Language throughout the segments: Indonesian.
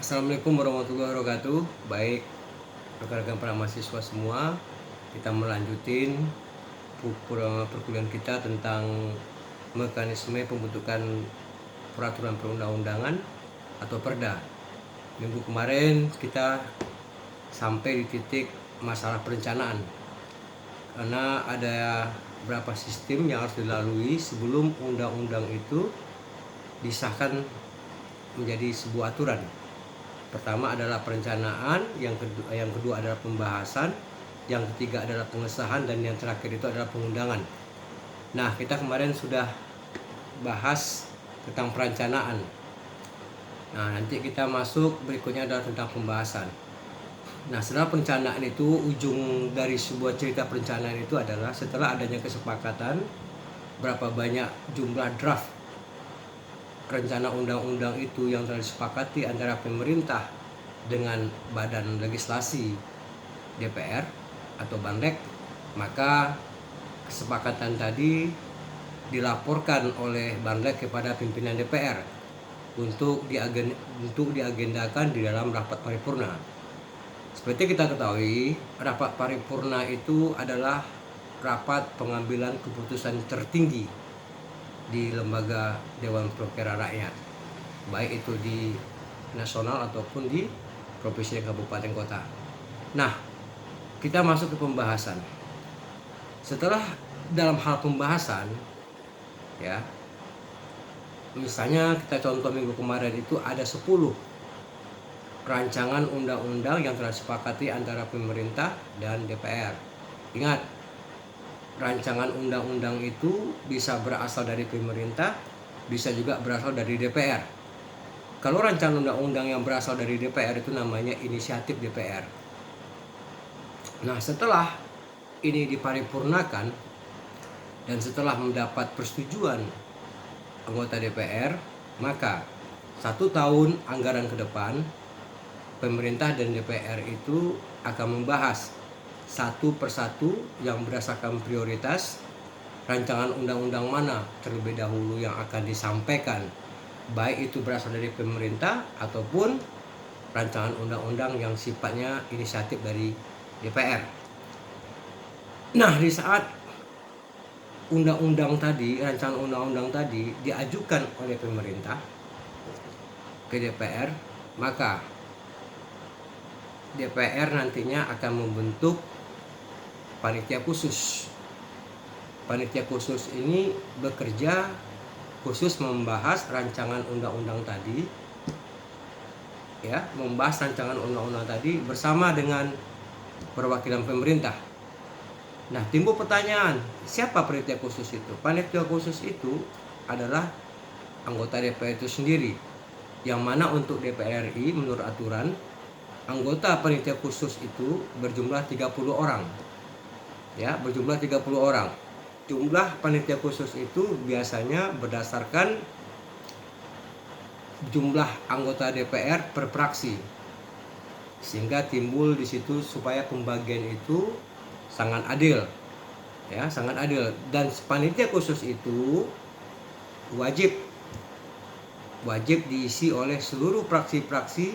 Assalamualaikum warahmatullahi wabarakatuh. Baik, rekan-rekan para mahasiswa semua, kita melanjutin perkuliahan kita tentang mekanisme pembentukan peraturan perundang-undangan atau Perda. Minggu kemarin kita sampai di titik masalah perencanaan, karena ada beberapa sistem yang harus dilalui sebelum undang-undang itu disahkan menjadi sebuah aturan. Pertama adalah perencanaan, yang kedua adalah pembahasan, yang ketiga adalah pengesahan, dan yang terakhir itu adalah pengundangan. Nah, kita kemarin sudah bahas tentang perencanaan. Nah, nanti kita masuk berikutnya adalah tentang pembahasan. Nah, setelah perencanaan itu, ujung dari sebuah cerita perencanaan itu adalah setelah adanya kesepakatan berapa banyak jumlah draft rencana undang-undang itu yang telah disepakati antara pemerintah dengan badan legislasi DPR atau Banlek, maka kesepakatan tadi dilaporkan oleh Banlek kepada pimpinan DPR untuk diagendakan di dalam rapat paripurna. Seperti kita ketahui, rapat paripurna itu adalah rapat pengambilan keputusan tertinggi di lembaga Dewan Perwakilan Rakyat, baik itu di nasional ataupun di provinsi dan kabupaten kota. Nah, kita masuk ke pembahasan. Setelah dalam hal pembahasan, ya, misalnya kita contoh minggu kemarin itu ada 10 rancangan undang-undang yang telah disepakati antara pemerintah dan DPR. Ingat, rancangan undang-undang itu bisa berasal dari pemerintah, bisa juga berasal dari DPR. Kalau rancangan undang-undang yang berasal dari DPR itu namanya inisiatif DPR. Nah, setelah ini diparipurnakan dan setelah mendapat persetujuan anggota DPR, maka 1 tahun anggaran ke depan pemerintah dan DPR itu akan membahas satu persatu yang berdasarkan prioritas rancangan undang-undang mana terlebih dahulu yang akan disampaikan, baik itu berasal dari pemerintah ataupun rancangan undang-undang yang sifatnya inisiatif dari DPR. Nah, di saat undang-undang tadi, rancangan undang-undang tadi diajukan oleh pemerintah ke DPR, maka DPR nantinya akan membentuk panitia khusus. Panitia khusus ini bekerja khusus membahas rancangan undang-undang tadi, ya, membahas rancangan undang-undang tadi bersama dengan perwakilan pemerintah. Nah, timbul pertanyaan, siapa panitia khusus itu? Panitia khusus itu adalah anggota DPR itu sendiri, yang mana untuk DPR RI menurut aturan anggota panitia khusus itu berjumlah 30 orang. Ya, berjumlah 30 orang. Jumlah panitia khusus itu biasanya berdasarkan jumlah anggota DPR per fraksi. Sehingga timbul di situ supaya pembagian itu sangat adil. Ya, sangat adil, dan panitia khusus itu wajib diisi oleh seluruh fraksi-fraksi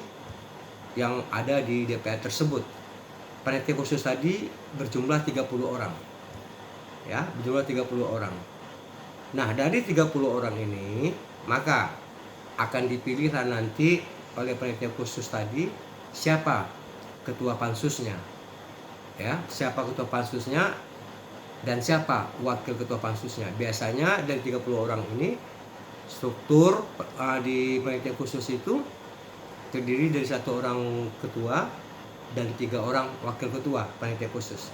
yang ada di DPR tersebut. Panitia khusus tadi berjumlah 30 orang. Ya, berjumlah 30 orang. Nah, dari 30 orang ini maka akan dipilihlah nanti oleh panitia khusus tadi siapa ketua pansusnya. Ya, siapa ketua pansusnya dan siapa wakil ketua pansusnya. Biasanya dari 30 orang ini struktur di panitia khusus itu terdiri dari 1 orang ketua dan 3 orang wakil ketua panitia khusus.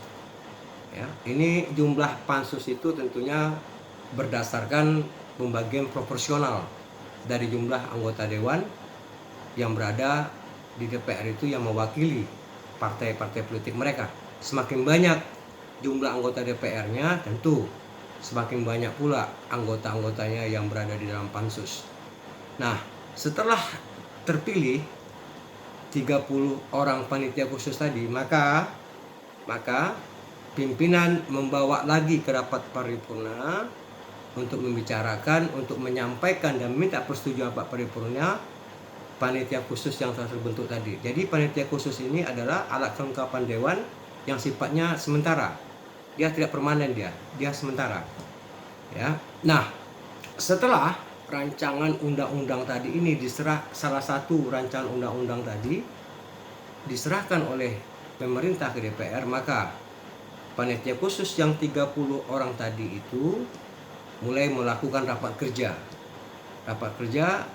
Ya, ini jumlah pansus itu tentunya berdasarkan pembagian proporsional dari jumlah anggota dewan yang berada di DPR itu yang mewakili partai-partai politik mereka. Semakin banyak jumlah anggota DPR-nya, tentu semakin banyak pula anggota-anggotanya yang berada di dalam pansus. Nah, setelah terpilih 30 orang panitia khusus tadi, maka pimpinan membawa lagi ke rapat paripurna untuk membicarakan, untuk menyampaikan dan meminta persetujuan rapat paripurna panitia khusus yang telah terbentuk tadi. Jadi panitia khusus ini adalah alat kelengkapan dewan yang sifatnya sementara. Dia tidak permanen, dia sementara. Ya. Nah, setelah rancangan undang-undang tadi ini salah satu rancangan undang-undang tadi diserahkan oleh pemerintah ke DPR, maka panitia khusus yang 30 orang tadi itu mulai melakukan rapat kerja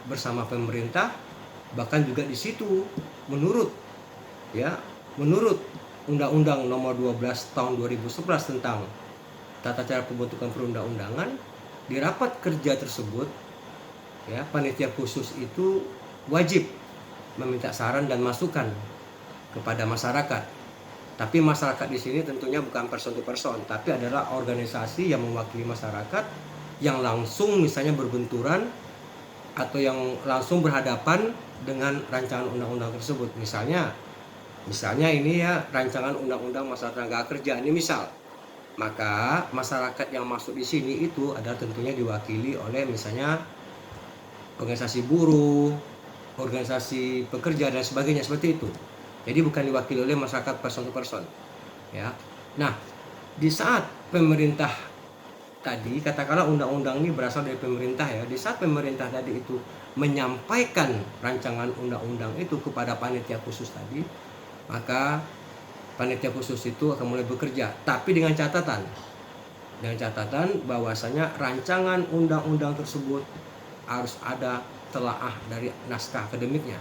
bersama pemerintah. Bahkan juga di situ menurut Undang-Undang Nomor 12 Tahun 2011 tentang tata cara pembentukan perundang-undangan, di rapat kerja tersebut panitia khusus itu wajib meminta saran dan masukan kepada masyarakat. Tapi masyarakat di sini tentunya bukan person to person, tapi adalah organisasi yang mewakili masyarakat yang langsung misalnya berbenturan atau yang langsung berhadapan dengan rancangan undang-undang tersebut. Misalnya ini rancangan undang-undang masalah tenaga kerja ini misal. Maka masyarakat yang masuk di sini itu adalah tentunya diwakili oleh misalnya organisasi buruh, organisasi pekerja dan sebagainya seperti itu. Jadi bukan diwakili oleh masyarakat person to person. Nah, di saat pemerintah tadi, katakanlah undang-undang ini berasal dari pemerintah di saat pemerintah tadi itu menyampaikan rancangan undang-undang itu kepada panitia khusus tadi, maka panitia khusus itu akan mulai bekerja, tapi dengan catatan bahwasanya rancangan undang-undang tersebut harus ada telaah dari naskah akademiknya.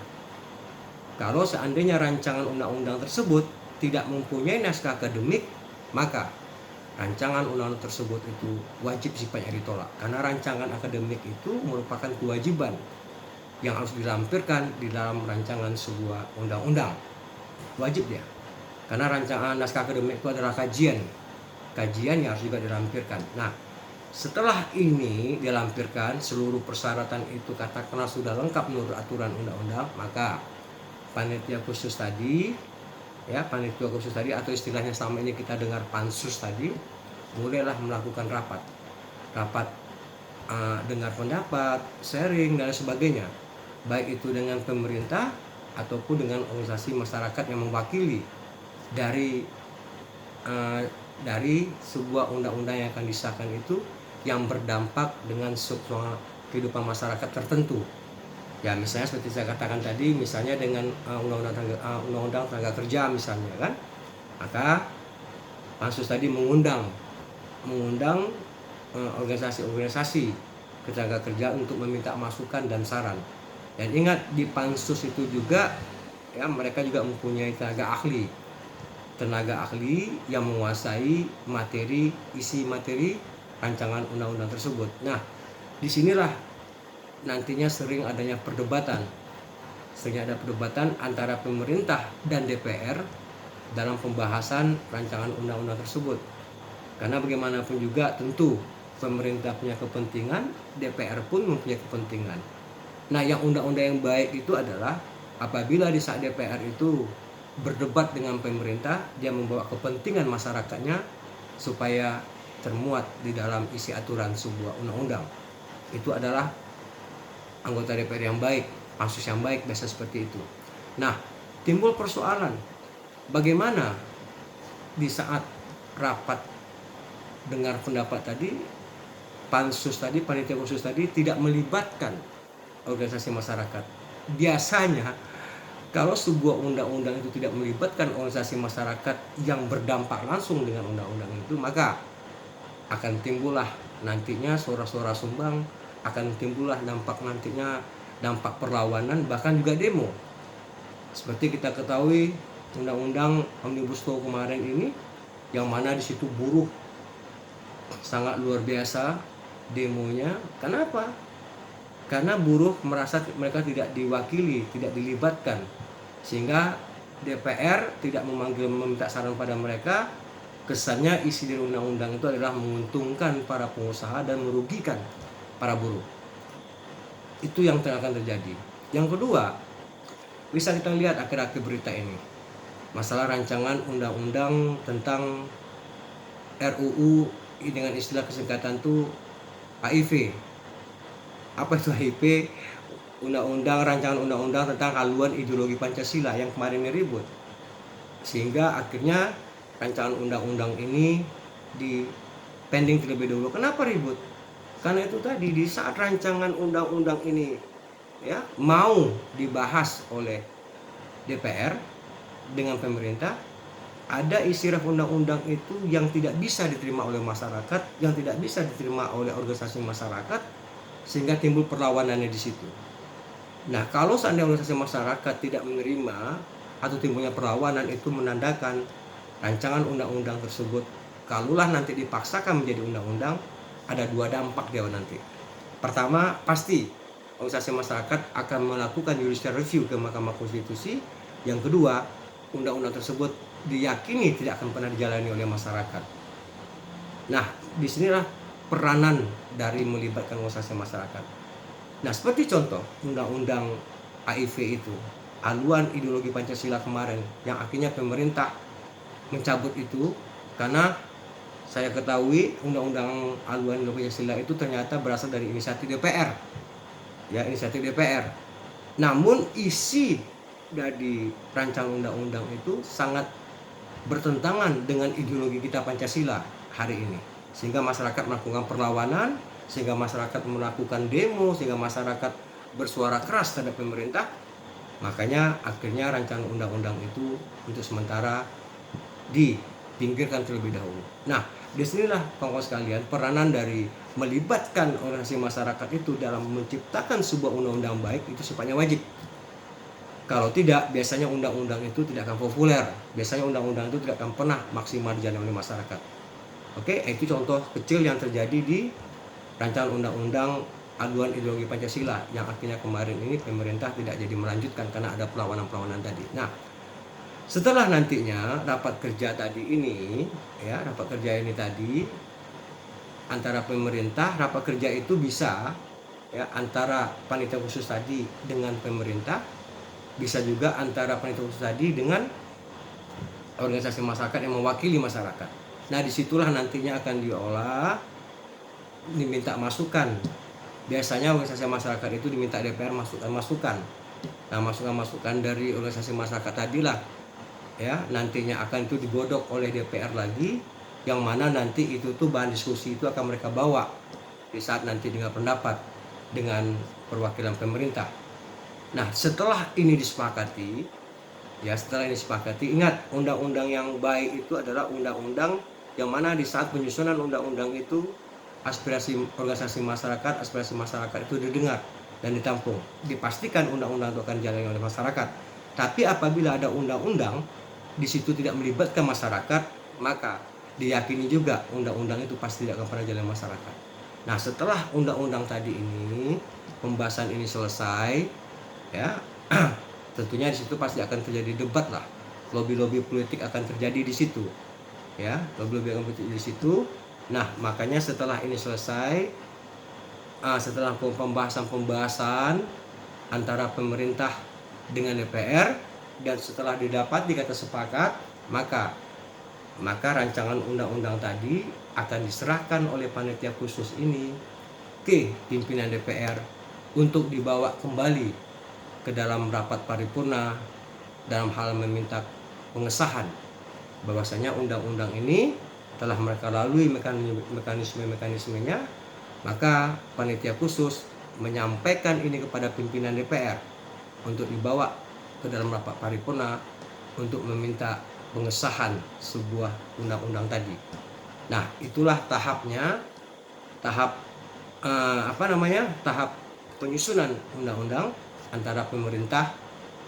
Kalau seandainya rancangan undang-undang tersebut tidak mempunyai naskah akademik, maka rancangan undang-undang tersebut itu wajib sifatnya ditolak, karena rancangan akademik itu merupakan kewajiban yang harus dilampirkan di dalam rancangan sebuah undang-undang. Wajib dia, karena rancangan naskah akademik itu adalah kajian yang harus juga dilampirkan. Nah, setelah ini dilampirkan, seluruh persyaratan itu katakanlah sudah lengkap menurut aturan undang-undang, maka panitia khusus tadi atau istilahnya selama ini kita dengar pansus tadi, mulailah melakukan rapat dengar pendapat, sharing dan sebagainya, baik itu dengan pemerintah ataupun dengan organisasi masyarakat yang mewakili dari sebuah undang-undang yang akan disahkan itu, yang berdampak dengan sebuah kehidupan masyarakat tertentu. Misalnya seperti saya katakan tadi, misalnya dengan undang-undang tenaga kerja misalnya kan, maka pansus tadi mengundang organisasi tenaga kerja untuk meminta masukan dan saran. Dan ingat, di pansus itu juga mereka juga mempunyai tenaga ahli yang menguasai isi materi rancangan undang-undang tersebut. Nah, disinilah nantinya sering ada perdebatan antara pemerintah dan DPR dalam pembahasan rancangan undang-undang tersebut. Karena bagaimanapun juga tentu pemerintah punya kepentingan, DPR pun mempunyai kepentingan. Nah, yang undang-undang yang baik itu adalah apabila di saat DPR itu berdebat dengan pemerintah, dia membawa kepentingan masyarakatnya supaya termuat di dalam isi aturan sebuah undang-undang. Itu adalah anggota DPR yang baik, pansus yang baik, biasa seperti itu. Nah, timbul persoalan, bagaimana di saat rapat dengar pendapat tadi, pansus tadi, panitia khusus tadi tidak melibatkan organisasi masyarakat. Biasanya kalau sebuah undang-undang itu tidak melibatkan organisasi masyarakat yang berdampak langsung dengan undang-undang itu, maka akan timbullah nantinya suara-suara sumbang, akan timbullah dampak perlawanan, bahkan juga demo. Seperti kita ketahui undang-undang Omnibus Law kemarin ini, yang mana di situ buruh sangat luar biasa demonya. Kenapa? Karena buruh merasa mereka tidak diwakili, tidak dilibatkan, sehingga DPR tidak meminta saran pada mereka. Kesannya isi dari undang-undang itu adalah menguntungkan para pengusaha dan merugikan para buruh. Itu yang akan terjadi. Yang kedua, bisa kita lihat akhir-akhir berita ini, masalah rancangan undang-undang tentang RUU dengan istilah kesingkatan itu HIV. Apa itu HIV? rancangan undang-undang tentang haluan ideologi Pancasila yang kemarin ribut. Sehingga akhirnya rancangan undang-undang ini di pending terlebih dahulu. Kenapa ribut? Karena itu tadi, di saat rancangan undang-undang ini ya mau dibahas oleh DPR dengan pemerintah, ada isi draft undang-undang itu yang tidak bisa diterima oleh masyarakat, yang tidak bisa diterima oleh organisasi masyarakat, sehingga timbul perlawanannya di situ. Nah, kalau seandainya organisasi masyarakat tidak menerima atau timbulnya perlawanan, itu menandakan rancangan undang-undang tersebut kalaulah nanti dipaksakan menjadi undang-undang, ada dua dampak dia nanti. Pertama, pasti organisasi masyarakat akan melakukan judicial review ke Mahkamah Konstitusi. Yang kedua, undang-undang tersebut diyakini tidak akan pernah dijalani oleh masyarakat. Nah, disinilah peranan dari melibatkan organisasi masyarakat. Nah, seperti contoh undang-undang HIV itu, haluan ideologi Pancasila kemarin, yang akhirnya pemerintah mencabut itu karena saya ketahui undang-undang haluan ideologi Pancasila itu ternyata berasal dari inisiatif DPR. Ya, inisiatif DPR. Namun isi dari rancangan undang-undang itu sangat bertentangan dengan ideologi kita Pancasila hari ini. Sehingga masyarakat melakukan perlawanan, sehingga masyarakat melakukan demo, sehingga masyarakat bersuara keras terhadap pemerintah. Makanya akhirnya rancangan undang-undang itu untuk sementara dipinggirkan terlebih dahulu. Nah, disinilah kawan-kawan sekalian peranan dari melibatkan organisasi masyarakat itu dalam menciptakan sebuah undang-undang baik itu sifatnya wajib. Kalau tidak, biasanya undang-undang itu tidak akan populer. Biasanya undang-undang itu tidak akan pernah maksimal dijalani oleh masyarakat. Oke, itu contoh kecil yang terjadi di rancangan undang-undang haluan ideologi Pancasila yang akhirnya kemarin ini pemerintah tidak jadi melanjutkan karena ada perlawanan-perlawanan tadi. Nah, setelah nantinya rapat kerja tadi ini, ya rapat kerja ini tadi antara pemerintah, rapat kerja itu bisa ya antara panitia khusus tadi dengan pemerintah, bisa juga antara panitia khusus tadi dengan organisasi masyarakat yang mewakili masyarakat. Nah, disitulah nantinya akan diolah, diminta masukan. Biasanya organisasi masyarakat itu diminta DPR masukan. Nah, masukan-masukan dari organisasi masyarakat tadilah ya nantinya akan itu digodok oleh DPR lagi, yang mana nanti itu tuh bahan diskusi itu akan mereka bawa di saat nanti dengar pendapat dengan perwakilan pemerintah. Nah, setelah ini disepakati, ingat undang-undang yang baik itu adalah undang-undang yang mana di saat penyusunan undang-undang itu aspirasi organisasi masyarakat, aspirasi masyarakat itu didengar dan ditampung. Dipastikan undang-undang itu akan dijalani oleh masyarakat. Tapi apabila ada undang-undang di situ tidak melibatkan masyarakat, maka diyakini juga undang-undang itu pasti tidak akan pernah dijalani masyarakat. Nah, setelah undang-undang tadi ini, pembahasan ini selesai, ya, tentunya di situ pasti akan terjadi debat lah. Lobby-lobby politik akan terjadi di situ. Ya, lobby-lobby akan terjadi di situ. Nah, makanya setelah ini selesai, setelah pembahasan antara pemerintah dengan DPR dan setelah didapati kata sepakat, maka rancangan undang-undang tadi akan diserahkan oleh panitia khusus ini ke pimpinan DPR untuk dibawa kembali ke dalam rapat paripurna dalam hal meminta pengesahan bahwasanya undang-undang ini telah mereka lalui mekanisme-mekanismenya, maka panitia khusus menyampaikan ini kepada pimpinan DPR untuk dibawa ke dalam rapat paripurna untuk meminta pengesahan sebuah undang-undang tadi. Nah, itulah tahapnya, tahap tahap penyusunan undang-undang antara pemerintah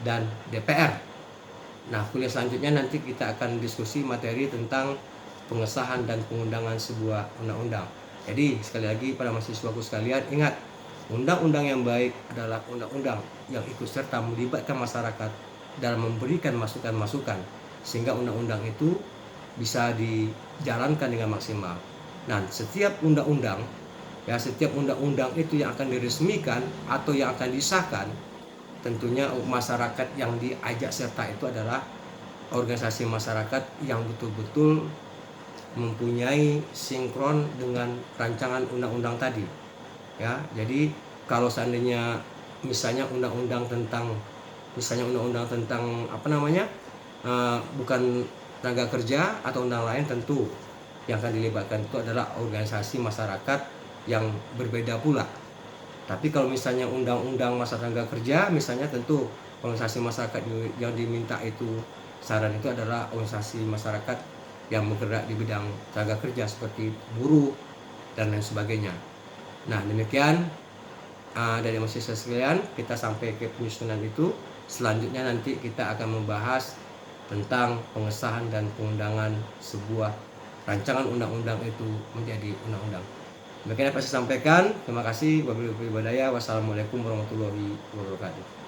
dan DPR. Nah, kuliah selanjutnya nanti kita akan diskusi materi tentang pengesahan dan pengundangan sebuah undang-undang. Jadi sekali lagi para mahasiswaku sekalian, ingat, undang-undang yang baik adalah undang-undang yang ikut serta melibatkan masyarakat dalam memberikan masukan-masukan sehingga undang-undang itu bisa dijalankan dengan maksimal. Nah, setiap undang-undang itu yang akan diresmikan atau yang akan disahkan, tentunya masyarakat yang diajak serta itu adalah organisasi masyarakat yang betul-betul mempunyai sinkron dengan rancangan undang-undang tadi. Ya, jadi kalau seandainya misalnya undang-undang tentang bukan tenaga kerja atau undang lain, tentu yang akan dilibatkan itu adalah organisasi masyarakat yang berbeda pula. Tapi kalau misalnya undang-undang masa tenaga kerja, misalnya tentu organisasi masyarakat yang diminta itu saran itu adalah organisasi masyarakat yang bergerak di bidang tenaga kerja seperti buruh dan lain sebagainya. Nah, demikian dari mahasiswa sekalian, kita sampai ke penyusunan itu. Selanjutnya nanti kita akan membahas tentang pengesahan dan pengundangan sebuah rancangan undang-undang itu menjadi undang-undang. Demikian yang saya sampaikan. Terima kasih. Wabillahi taufiq wal hidayah. Wassalamualaikum warahmatullahi wabarakatuh.